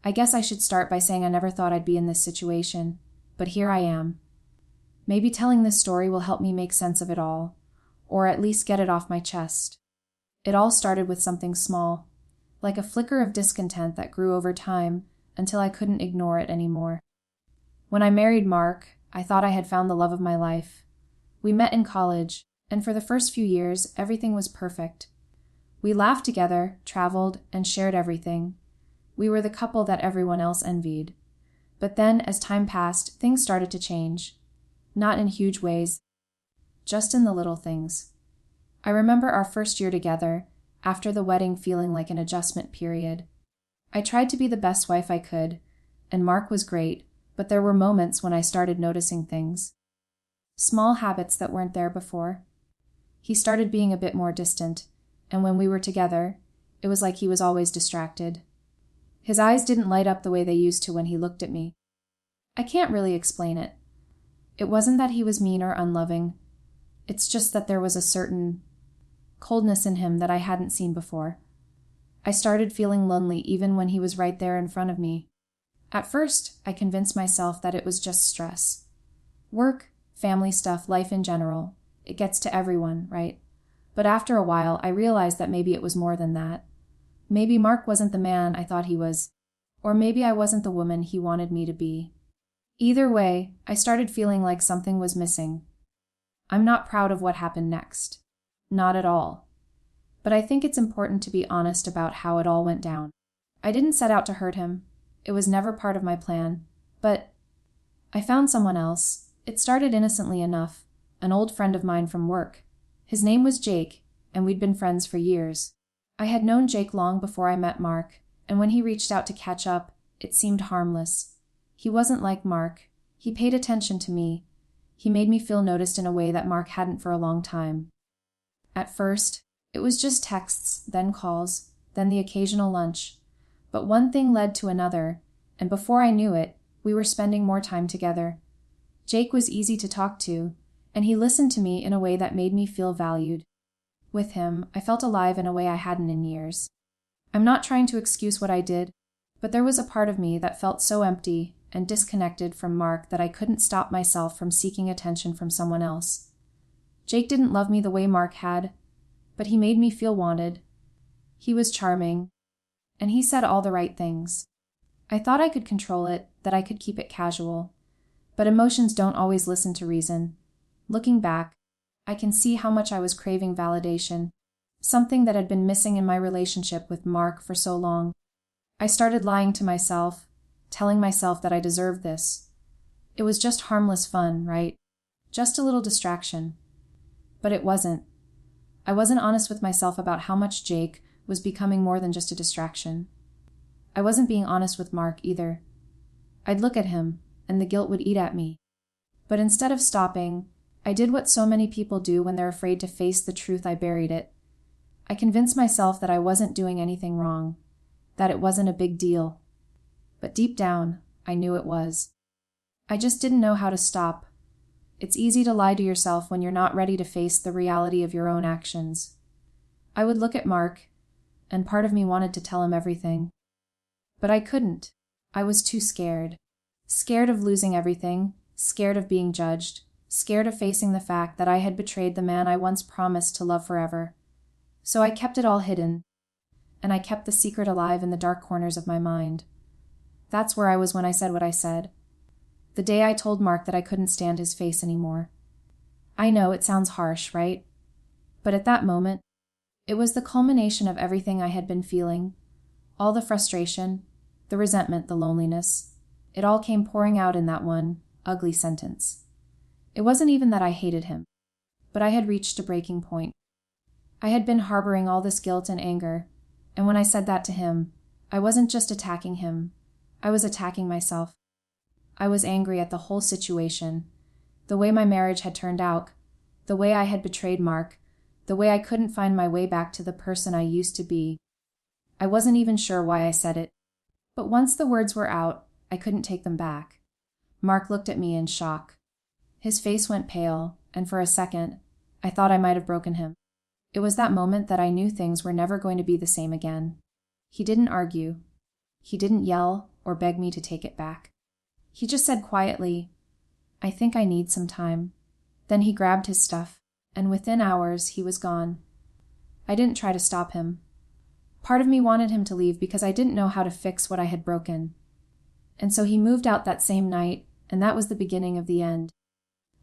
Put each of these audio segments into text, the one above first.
I guess I should start by saying I never thought I'd be in this situation, but here I am. Maybe telling this story will help me make sense of it all, or at least get it off my chest. It all started with something small, like a flicker of discontent that grew over time until I couldn't ignore it anymore. When I married Mark, I thought I had found the love of my life. We met in college, and for the first few years, everything was perfect. We laughed together, traveled, and shared everything. We were the couple that everyone else envied. But then, as time passed, things started to change. Not in huge ways, just in the little things. I remember our first year together, after the wedding feeling like an adjustment period. I tried to be the best wife I could, and Mark was great, but there were moments when I started noticing things. Small habits that weren't there before. He started being a bit more distant, and when we were together, it was like he was always distracted. His eyes didn't light up the way they used to when he looked at me. I can't really explain it. It wasn't that he was mean or unloving. It's just that there was a certain coldness in him that I hadn't seen before. I started feeling lonely even when he was right there in front of me. At first, I convinced myself that it was just stress. Work, family stuff, life in general. It gets to everyone, right? But after a while, I realized that maybe it was more than that. Maybe Mark wasn't the man I thought he was, or maybe I wasn't the woman he wanted me to be. Either way, I started feeling like something was missing. I'm not proud of what happened next. Not at all. But I think it's important to be honest about how it all went down. I didn't set out to hurt him. It was never part of my plan. But I found someone else. It started innocently enough, an old friend of mine from work. His name was Jake, and we'd been friends for years. I had known Jake long before I met Mark, and when he reached out to catch up, it seemed harmless. He wasn't like Mark. He paid attention to me. He made me feel noticed in a way that Mark hadn't for a long time. At first, it was just texts, then calls, then the occasional lunch. But one thing led to another, and before I knew it, we were spending more time together. Jake was easy to talk to, and he listened to me in a way that made me feel valued. With him, I felt alive in a way I hadn't in years. I'm not trying to excuse what I did, but there was a part of me that felt so empty and disconnected from Mark that I couldn't stop myself from seeking attention from someone else. Jake didn't love me the way Mark had, but he made me feel wanted. He was charming, and he said all the right things. I thought I could control it, that I could keep it casual. But emotions don't always listen to reason. Looking back, I can see how much I was craving validation, something that had been missing in my relationship with Mark for so long. I started lying to myself, telling myself that I deserved this. It was just harmless fun, right? Just a little distraction. But it wasn't. I wasn't honest with myself about how much Jake was becoming more than just a distraction. I wasn't being honest with Mark either. I'd look at him, and the guilt would eat at me. But instead of stopping, I did what so many people do when they're afraid to face the truth. I buried it. I convinced myself that I wasn't doing anything wrong, that it wasn't a big deal. But deep down, I knew it was. I just didn't know how to stop. It's easy to lie to yourself when you're not ready to face the reality of your own actions. I would look at Mark, and part of me wanted to tell him everything. But I couldn't. I was too scared. Scared of losing everything, scared of being judged, scared of facing the fact that I had betrayed the man I once promised to love forever. So I kept it all hidden, and I kept the secret alive in the dark corners of my mind. That's where I was when I said what I said. The day I told Mark that I couldn't stand his face anymore. I know it sounds harsh, right? But at that moment, it was the culmination of everything I had been feeling. All the frustration, the resentment, the loneliness. It all came pouring out in that one ugly sentence. It wasn't even that I hated him, but I had reached a breaking point. I had been harboring all this guilt and anger, and when I said that to him, I wasn't just attacking him. I was attacking myself. I was angry at the whole situation, the way my marriage had turned out, the way I had betrayed Mark, the way I couldn't find my way back to the person I used to be. I wasn't even sure why I said it, but once the words were out, I couldn't take them back. Mark looked at me in shock. His face went pale, and for a second, I thought I might have broken him. It was that moment that I knew things were never going to be the same again. He didn't argue. He didn't yell or beg me to take it back. He just said quietly, "I think I need some time." Then he grabbed his stuff, and within hours he was gone. I didn't try to stop him. Part of me wanted him to leave because I didn't know how to fix what I had broken. And so he moved out that same night, and that was the beginning of the end.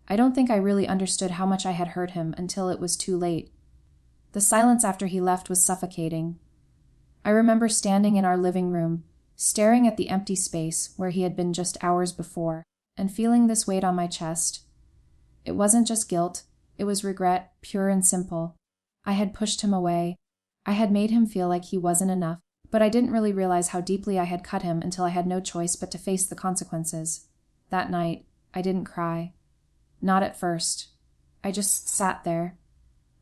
I don't think I really understood how much I had hurt him until it was too late. The silence after he left was suffocating. I remember standing in our living room, staring at the empty space where he had been just hours before, and feeling this weight on my chest. It wasn't just guilt, it was regret, pure and simple. I had pushed him away. I had made him feel like he wasn't enough, but I didn't really realize how deeply I had cut him until I had no choice but to face the consequences. That night, I didn't cry. Not at first. I just sat there.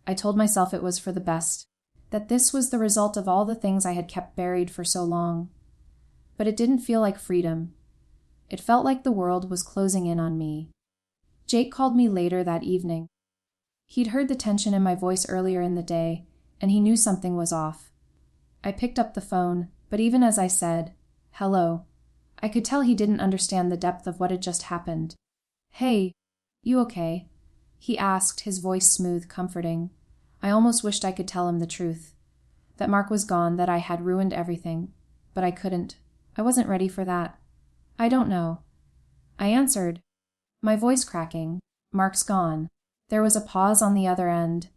I told myself it was for the best, that this was the result of all the things I had kept buried for so long. But it didn't feel like freedom. It felt like the world was closing in on me. Jake called me later that evening. He'd heard the tension in my voice earlier in the day, and he knew something was off. I picked up the phone, but even as I said, "Hello," I could tell he didn't understand the depth of what had just happened. "Hey, you okay?" he asked, his voice smooth, comforting. I almost wished I could tell him the truth. That Mark was gone, that I had ruined everything. But I couldn't. I wasn't ready for that. "I don't know." I answered, my voice cracking. "Mark's gone." There was a pause on the other end.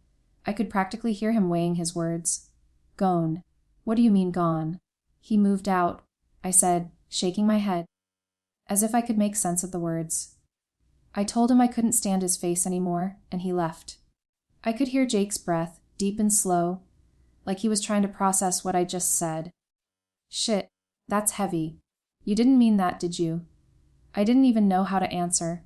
I could practically hear him weighing his words. "Gone? What do you mean gone?" "He moved out," I said, shaking my head, as if I could make sense of the words. I told him I couldn't stand his face anymore, and he left. I could hear Jake's breath, deep and slow, like he was trying to process what I just said. "Shit, that's heavy. You didn't mean that, did you?" I didn't even know how to answer.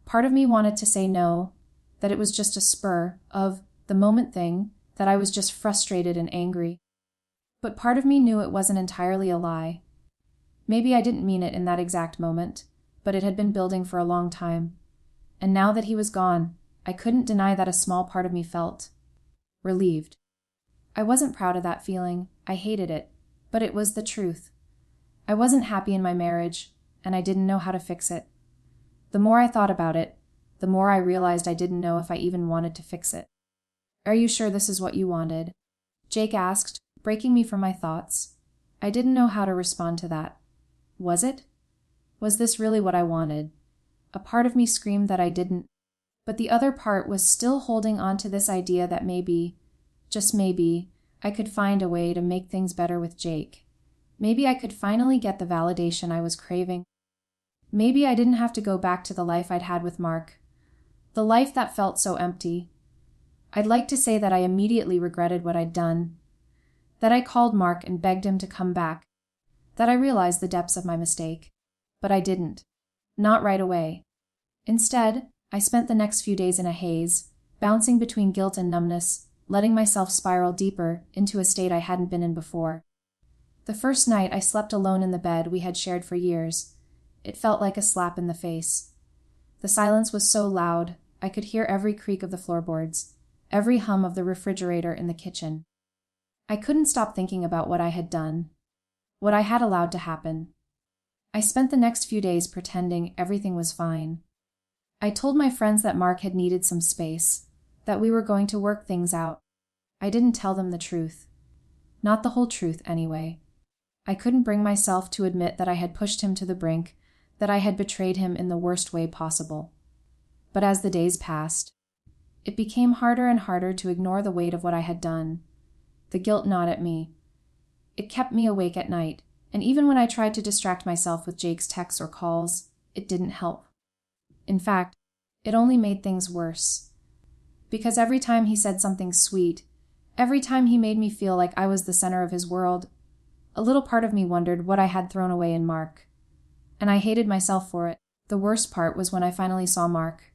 Part of me wanted to say no, that it was just a spur of the moment thing, that I was just frustrated and angry. But part of me knew it wasn't entirely a lie. Maybe I didn't mean it in that exact moment, but it had been building for a long time. And now that he was gone, I couldn't deny that a small part of me felt relieved. I wasn't proud of that feeling. I hated it, but it was the truth. I wasn't happy in my marriage, and I didn't know how to fix it. The more I thought about it, the more I realized I didn't know if I even wanted to fix it. "Are you sure this is what you wanted?" Jake asked, breaking me from my thoughts. I didn't know how to respond to that. Was it? Was this really what I wanted? A part of me screamed that I didn't, but the other part was still holding on to this idea that maybe, just maybe, I could find a way to make things better with Jake. Maybe I could finally get the validation I was craving. Maybe I didn't have to go back to the life I'd had with Mark. The life that felt so empty. I'd like to say that I immediately regretted what I'd done. That I called Mark and begged him to come back. That I realized the depths of my mistake. But I didn't. Not right away. Instead, I spent the next few days in a haze, bouncing between guilt and numbness, letting myself spiral deeper into a state I hadn't been in before. The first night I slept alone in the bed we had shared for years. It felt like a slap in the face. The silence was so loud, I could hear every creak of the floorboards, every hum of the refrigerator in the kitchen. I couldn't stop thinking about what I had done, what I had allowed to happen. I spent the next few days pretending everything was fine. I told my friends that Mark had needed some space, that we were going to work things out. I didn't tell them the truth. Not the whole truth, anyway. I couldn't bring myself to admit that I had pushed him to the brink, that I had betrayed him in the worst way possible. But as the days passed, it became harder and harder to ignore the weight of what I had done. The guilt gnawed at me. It kept me awake at night, and even when I tried to distract myself with Jake's texts or calls, it didn't help. In fact, it only made things worse. Because every time he said something sweet, every time he made me feel like I was the center of his world, a little part of me wondered what I had thrown away in Mark. And I hated myself for it. The worst part was when I finally saw Mark.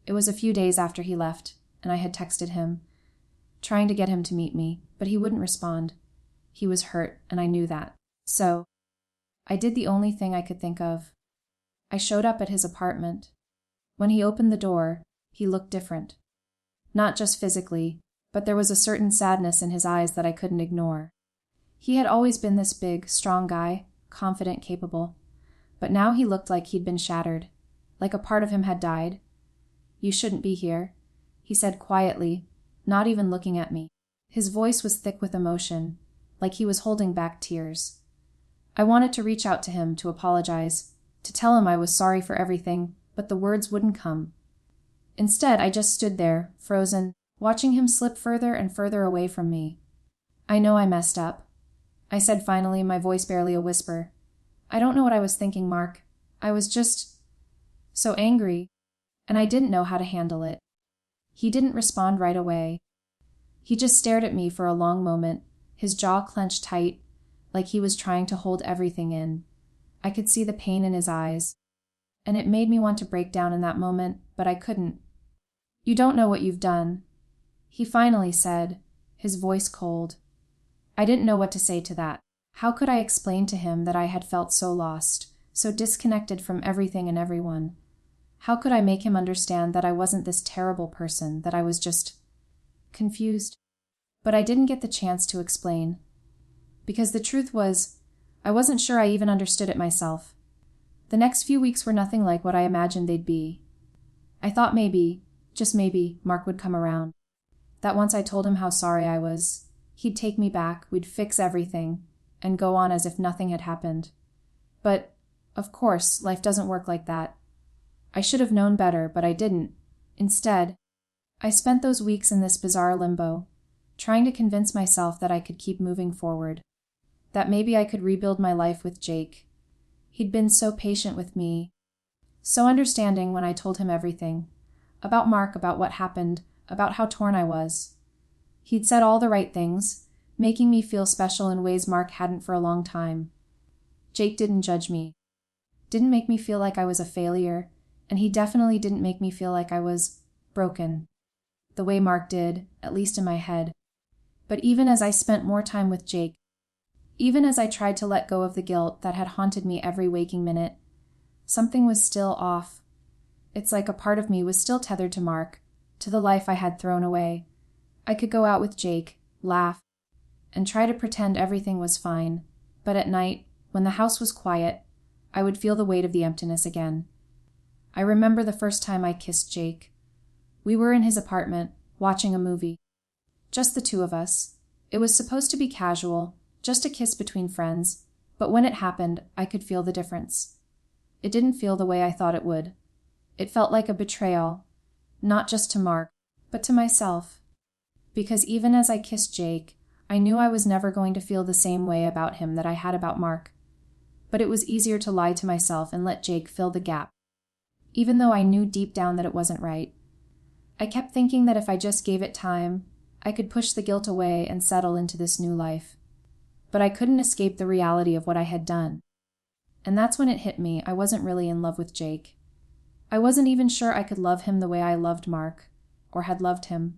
It was a few days after he left, and I had texted him, trying to get him to meet me, but he wouldn't respond. He was hurt, and I knew that. So, I did the only thing I could think of. I showed up at his apartment. When he opened the door, he looked different. Not just physically, but there was a certain sadness in his eyes that I couldn't ignore. He had always been this big, strong guy, confident, capable. But now he looked like he'd been shattered, like a part of him had died. "You shouldn't be here," he said quietly, not even looking at me. His voice was thick with emotion, like he was holding back tears. I wanted to reach out to him, to apologize, to tell him I was sorry for everything, but the words wouldn't come. Instead, I just stood there, frozen, watching him slip further and further away from me. "I know I messed up," I said finally, my voice barely a whisper. "I don't know what I was thinking, Mark. I was just so angry, and I didn't know how to handle it." He didn't respond right away. He just stared at me for a long moment, his jaw clenched tight, like he was trying to hold everything in. I could see the pain in his eyes, and it made me want to break down in that moment, but I couldn't. "You don't know what you've done," he finally said, his voice cold. I didn't know what to say to that. How could I explain to him that I had felt so lost, so disconnected from everything and everyone? How could I make him understand that I wasn't this terrible person, that I was just confused? But I didn't get the chance to explain. Because the truth was, I wasn't sure I even understood it myself. The next few weeks were nothing like what I imagined they'd be. I thought maybe, just maybe, Mark would come around. That once I told him how sorry I was, he'd take me back, we'd fix everything, and go on as if nothing had happened. But, of course, life doesn't work like that. I should have known better, but I didn't. Instead, I spent those weeks in this bizarre limbo, trying to convince myself that I could keep moving forward, that maybe I could rebuild my life with Jake. He'd been so patient with me, so understanding when I told him everything, about Mark, about what happened, about how torn I was. He'd said all the right things, making me feel special in ways Mark hadn't for a long time. Jake didn't judge me, didn't make me feel like I was a failure, and he definitely didn't make me feel like I was broken, the way Mark did, at least in my head. But even as I spent more time with Jake, even as I tried to let go of the guilt that had haunted me every waking minute, something was still off. It's like a part of me was still tethered to Mark, to the life I had thrown away. I could go out with Jake, laugh, and try to pretend everything was fine, but at night, when the house was quiet, I would feel the weight of the emptiness again. I remember the first time I kissed Jake. We were in his apartment, watching a movie. Just the two of us. It was supposed to be casual, just a kiss between friends, but when it happened, I could feel the difference. It didn't feel the way I thought it would. It felt like a betrayal, not just to Mark, but to myself. Because even as I kissed Jake, I knew I was never going to feel the same way about him that I had about Mark. But it was easier to lie to myself and let Jake fill the gap, even though I knew deep down that it wasn't right. I kept thinking that if I just gave it time, I could push the guilt away and settle into this new life. But I couldn't escape the reality of what I had done. And that's when it hit me, I wasn't really in love with Jake. I wasn't even sure I could love him the way I loved Mark, or had loved him.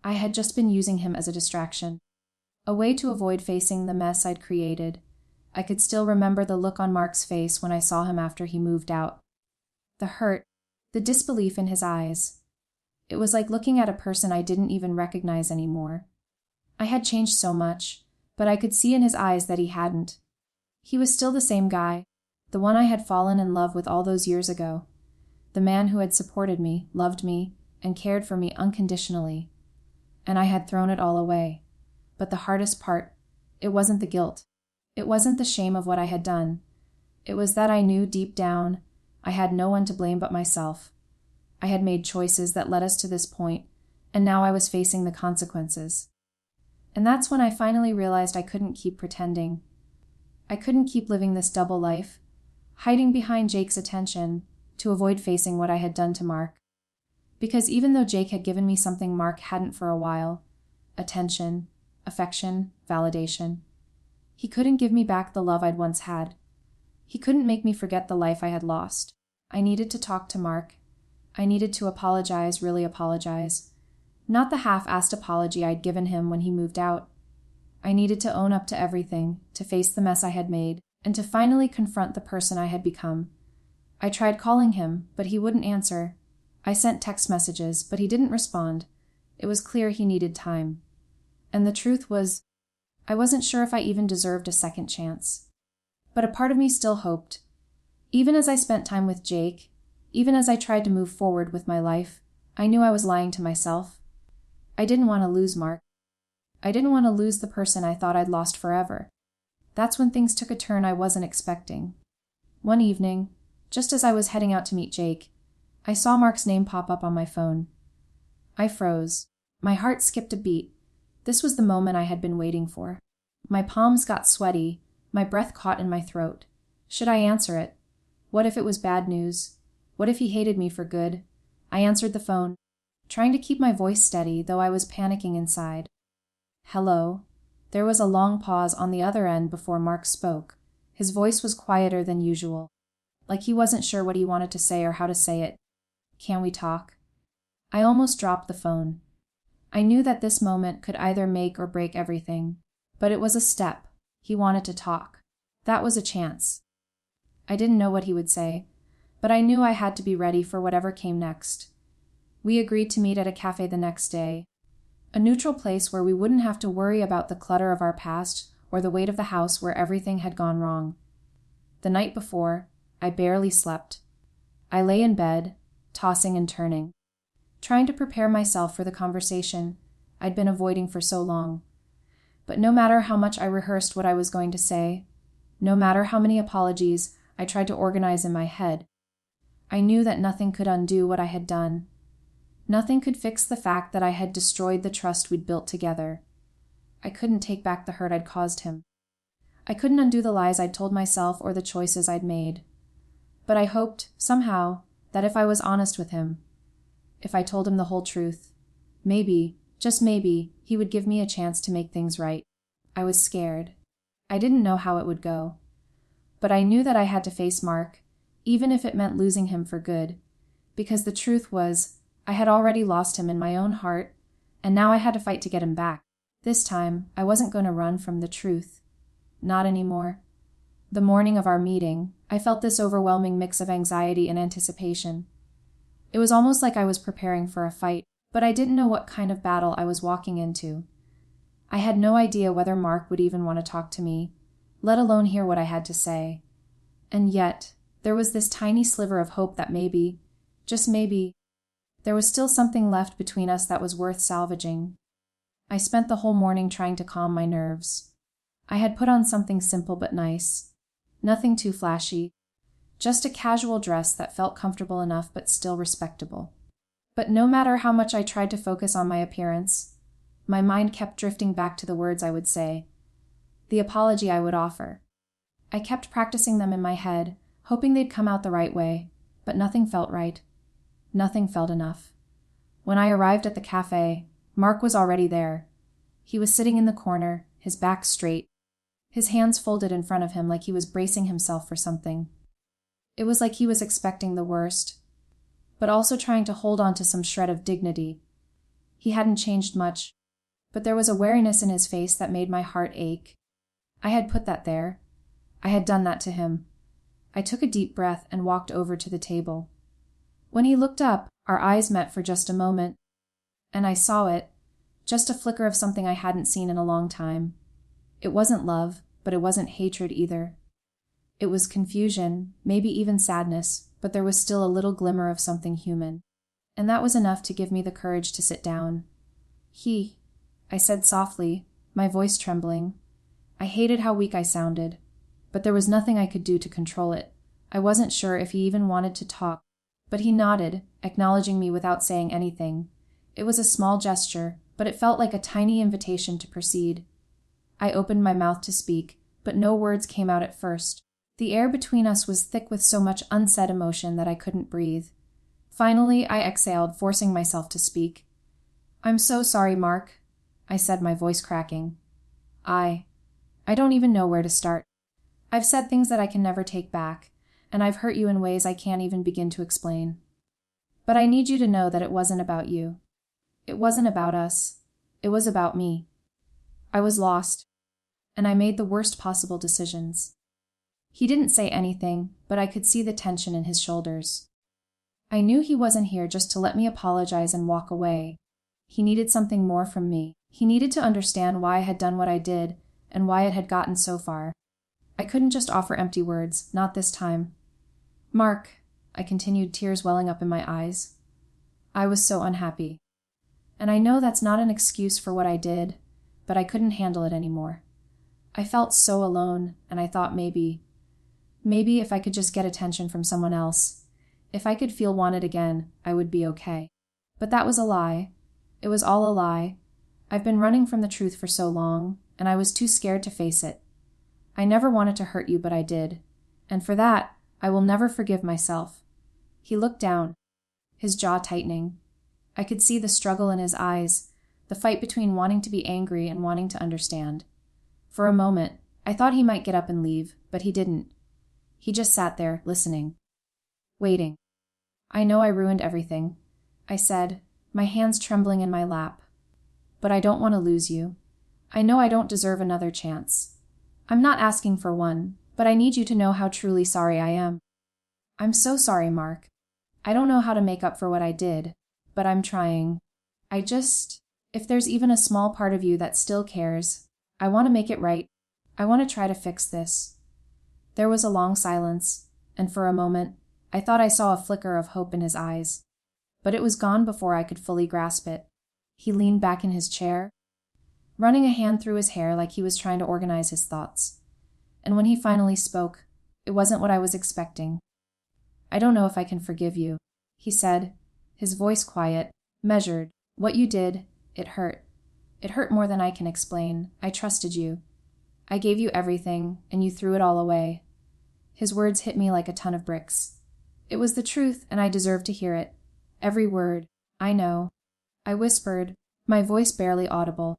I had just been using him as a distraction, a way to avoid facing the mess I'd created. I could still remember the look on Mark's face when I saw him after he moved out. The hurt, the disbelief in his eyes. It was like looking at a person I didn't even recognize anymore. I had changed so much, but I could see in his eyes that he hadn't. He was still the same guy, the one I had fallen in love with all those years ago, the man who had supported me, loved me, and cared for me unconditionally. And I had thrown it all away. But the hardest part, it wasn't the guilt. It wasn't the shame of what I had done. It was that I knew deep down I had no one to blame but myself. I had made choices that led us to this point, and now I was facing the consequences. And that's when I finally realized I couldn't keep pretending. I couldn't keep living this double life, hiding behind Jake's attention to avoid facing what I had done to Mark. Because even though Jake had given me something Mark hadn't for a while, attention, affection, validation, he couldn't give me back the love I'd once had. He couldn't make me forget the life I had lost. I needed to talk to Mark. I needed to apologize, really apologize. Not the half-assed apology I'd given him when he moved out. I needed to own up to everything, to face the mess I had made, and to finally confront the person I had become. I tried calling him, but he wouldn't answer. I sent text messages, but he didn't respond. It was clear he needed time. And the truth was, I wasn't sure if I even deserved a second chance. But a part of me still hoped. Even as I spent time with Jake, even as I tried to move forward with my life, I knew I was lying to myself. I didn't want to lose Mark. I didn't want to lose the person I thought I'd lost forever. That's when things took a turn I wasn't expecting. One evening, just as I was heading out to meet Jake, I saw Mark's name pop up on my phone. I froze. My heart skipped a beat. This was the moment I had been waiting for. My palms got sweaty, my breath caught in my throat. Should I answer it? What if it was bad news? What if he hated me for good? I answered the phone, trying to keep my voice steady, though I was panicking inside. Hello. There was a long pause on the other end before Mark spoke. His voice was quieter than usual, like he wasn't sure what he wanted to say or how to say it. Can we talk? I almost dropped the phone. I knew that this moment could either make or break everything, but it was a step. He wanted to talk. That was a chance. I didn't know what he would say, but I knew I had to be ready for whatever came next. We agreed to meet at a cafe the next day, a neutral place where we wouldn't have to worry about the clutter of our past or the weight of the house where everything had gone wrong. The night before, I barely slept. I lay in bed, tossing and turning, trying to prepare myself for the conversation I'd been avoiding for so long. But no matter how much I rehearsed what I was going to say, no matter how many apologies I tried to organize in my head, I knew that nothing could undo what I had done. Nothing could fix the fact that I had destroyed the trust we'd built together. I couldn't take back the hurt I'd caused him. I couldn't undo the lies I'd told myself or the choices I'd made. But I hoped, somehow, that if I was honest with him, if I told him the whole truth, maybe, just maybe, he would give me a chance to make things right. I was scared. I didn't know how it would go. But I knew that I had to face Mark, even if it meant losing him for good, because the truth was, I had already lost him in my own heart, and now I had to fight to get him back. This time, I wasn't going to run from the truth. Not anymore. The morning of our meeting, I felt this overwhelming mix of anxiety and anticipation. It was almost like I was preparing for a fight, but I didn't know what kind of battle I was walking into. I had no idea whether Mark would even want to talk to me, let alone hear what I had to say. And yet, there was this tiny sliver of hope that maybe, just maybe, there was still something left between us that was worth salvaging. I spent the whole morning trying to calm my nerves. I had put on something simple but nice. Nothing too flashy. Just a casual dress that felt comfortable enough but still respectable. But no matter how much I tried to focus on my appearance, my mind kept drifting back to the words I would say, the apology I would offer. I kept practicing them in my head, hoping they'd come out the right way, but nothing felt right. Nothing felt enough. When I arrived at the cafe, Mark was already there. He was sitting in the corner, his back straight, his hands folded in front of him like he was bracing himself for something. It was like he was expecting the worst, but also trying to hold on to some shred of dignity. He hadn't changed much, but there was a wariness in his face that made my heart ache. I had put that there. I had done that to him. I took a deep breath and walked over to the table. When he looked up, our eyes met for just a moment, and I saw it, just a flicker of something I hadn't seen in a long time. It wasn't love, but it wasn't hatred either. It was confusion, maybe even sadness, but there was still a little glimmer of something human. And that was enough to give me the courage to sit down. I said softly, my voice trembling. I hated how weak I sounded, but there was nothing I could do to control it. I wasn't sure if he even wanted to talk, but he nodded, acknowledging me without saying anything. It was a small gesture, but it felt like a tiny invitation to proceed. I opened my mouth to speak, but no words came out at first. The air between us was thick with so much unsaid emotion that I couldn't breathe. Finally, I exhaled, forcing myself to speak. "I'm so sorry, Mark," I said, my voice cracking. I don't even know where to start. I've said things that I can never take back, and I've hurt you in ways I can't even begin to explain. But I need you to know that it wasn't about you. It wasn't about us. It was about me. I was lost, and I made the worst possible decisions. He didn't say anything, but I could see the tension in his shoulders. I knew he wasn't here just to let me apologize and walk away. He needed something more from me. He needed to understand why I had done what I did and why it had gotten so far. I couldn't just offer empty words, not this time. Mark, I continued, tears welling up in my eyes. I was so unhappy. And I know that's not an excuse for what I did, but I couldn't handle it anymore. I felt so alone, and I thought maybe if I could just get attention from someone else, if I could feel wanted again, I would be okay. But that was a lie. It was all a lie. I've been running from the truth for so long, and I was too scared to face it. I never wanted to hurt you, but I did. And for that, I will never forgive myself. He looked down, his jaw tightening. I could see the struggle in his eyes, the fight between wanting to be angry and wanting to understand. For a moment, I thought he might get up and leave, but he didn't. He just sat there, listening, waiting. I know I ruined everything, I said, my hands trembling in my lap. But I don't want to lose you. I know I don't deserve another chance. I'm not asking for one, but I need you to know how truly sorry I am. I'm so sorry, Mark. I don't know how to make up for what I did, but I'm trying. If there's even a small part of you that still cares, I want to make it right. I want to try to fix this. There was a long silence, and for a moment, I thought I saw a flicker of hope in his eyes. But it was gone before I could fully grasp it. He leaned back in his chair, running a hand through his hair like he was trying to organize his thoughts. And when he finally spoke, it wasn't what I was expecting. I don't know if I can forgive you, he said, his voice quiet, measured. What you did, it hurt. It hurt more than I can explain. I trusted you. I gave you everything, and you threw it all away. His words hit me like a ton of bricks. It was the truth, and I deserved to hear it. Every word. I know. I whispered, my voice barely audible.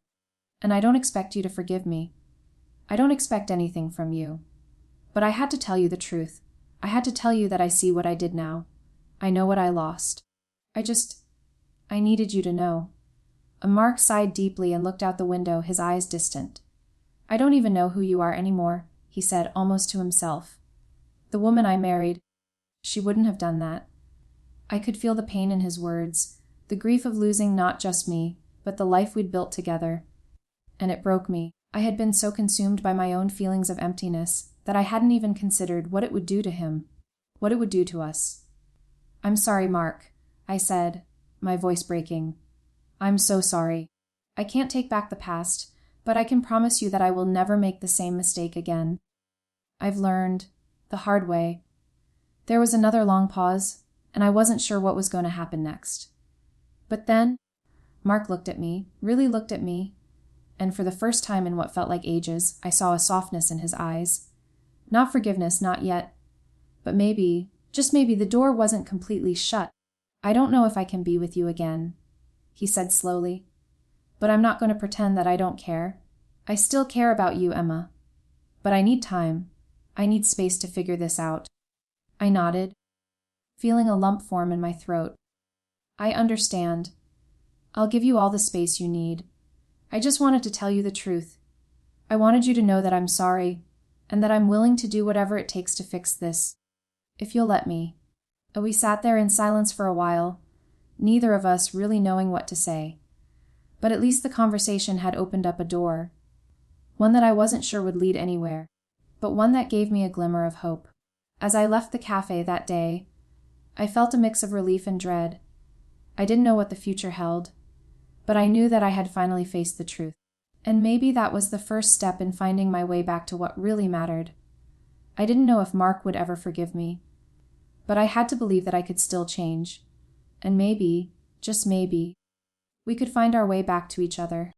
And I don't expect you to forgive me. I don't expect anything from you. But I had to tell you the truth. I had to tell you that I see what I did now. I know what I lost. I needed you to know. Mark sighed deeply and looked out the window, his eyes distant. I don't even know who you are anymore, he said, almost to himself. The woman I married, she wouldn't have done that. I could feel the pain in his words, the grief of losing not just me, but the life we'd built together. And it broke me. I had been so consumed by my own feelings of emptiness that I hadn't even considered what it would do to him, what it would do to us. I'm sorry, Mark, I said, my voice breaking. I'm so sorry. I can't take back the past, but I can promise you that I will never make the same mistake again. I've learned, the hard way. There was another long pause, and I wasn't sure what was going to happen next. But then, Mark looked at me, really looked at me, and for the first time in what felt like ages, I saw a softness in his eyes. Not forgiveness, not yet. But maybe, just maybe, the door wasn't completely shut. I don't know if I can be with you again, he said slowly. But I'm not going to pretend that I don't care. I still care about you, Emma. But I need time. I need space to figure this out. I nodded, feeling a lump form in my throat. I understand. I'll give you all the space you need. I just wanted to tell you the truth. I wanted you to know that I'm sorry, and that I'm willing to do whatever it takes to fix this, if you'll let me. We sat there in silence for a while, neither of us really knowing what to say. But at least the conversation had opened up a door, one that I wasn't sure would lead anywhere, but one that gave me a glimmer of hope. As I left the cafe that day, I felt a mix of relief and dread. I didn't know what the future held, but I knew that I had finally faced the truth. And maybe that was the first step in finding my way back to what really mattered. I didn't know if Mark would ever forgive me, but I had to believe that I could still change. And maybe, just maybe, we could find our way back to each other.